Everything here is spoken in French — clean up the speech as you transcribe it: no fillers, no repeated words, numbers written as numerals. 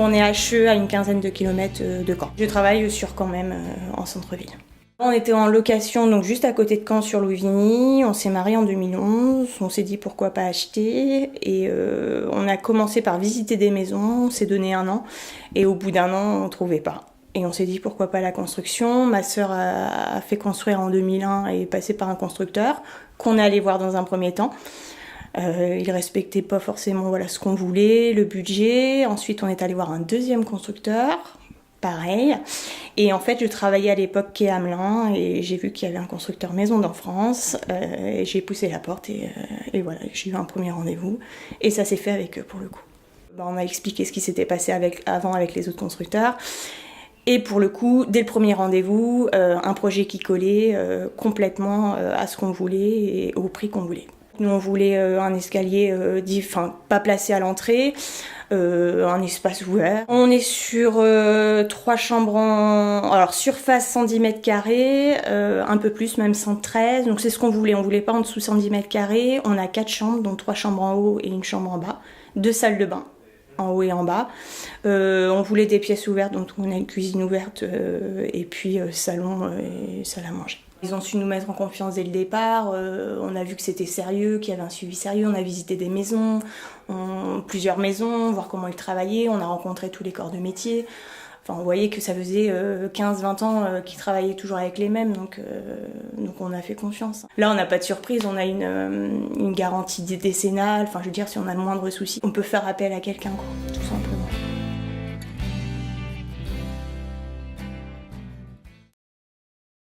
on est HE à une quinzaine de kilomètres de Caen. Je travaille sur Caen même, en centre-ville. On était en location donc juste à côté de Caen sur Louvigny, on s'est mariés en 2011, on s'est dit pourquoi pas acheter et on a commencé par visiter des maisons, on s'est donné 1 an et au bout d'1 an on trouvait pas. Et on s'est dit pourquoi pas la construction. Ma sœur a fait construire en 2001 et est passée par un constructeur qu'on est allé voir dans un premier temps. Il respectait pas forcément ce qu'on voulait, le budget. Ensuite on est allé voir un deuxième constructeur. Pareil. Et en fait, je travaillais à l'époque quai Hamelin et j'ai vu qu'il y avait un constructeur maison dans France. Et j'ai poussé la porte et voilà, j'ai eu un premier rendez-vous. Et ça s'est fait avec eux pour le coup. On a expliqué ce qui s'était passé avant avec les autres constructeurs. Et pour le coup, dès le premier rendez-vous, un projet qui collait complètement à ce qu'on voulait et au prix qu'on voulait. Nous, on voulait un escalier pas placé à l'entrée, un espace ouvert. On est sur 3 chambres alors surface 110 mètres carrés, un peu plus, même 113. Donc c'est ce qu'on voulait. On voulait pas en dessous 110 mètres carrés. On a 4 chambres, dont 3 chambres en haut et une chambre en bas. 2 salles de bain, en haut et en bas. On voulait des pièces ouvertes, donc on a une cuisine ouverte et puis salon et salle à manger. Ils ont su nous mettre en confiance dès le départ, on a vu que c'était sérieux, qu'il y avait un suivi sérieux, on a visité des maisons, plusieurs maisons, voir comment ils travaillaient, on a rencontré tous les corps de métier. Enfin, on voyait que ça faisait 15-20 ans qu'ils travaillaient toujours avec les mêmes, donc on a fait confiance. Là, on n'a pas de surprise, on a une garantie décennale, enfin je veux dire, si on a le moindre souci, on peut faire appel à quelqu'un, quoi, tout simplement.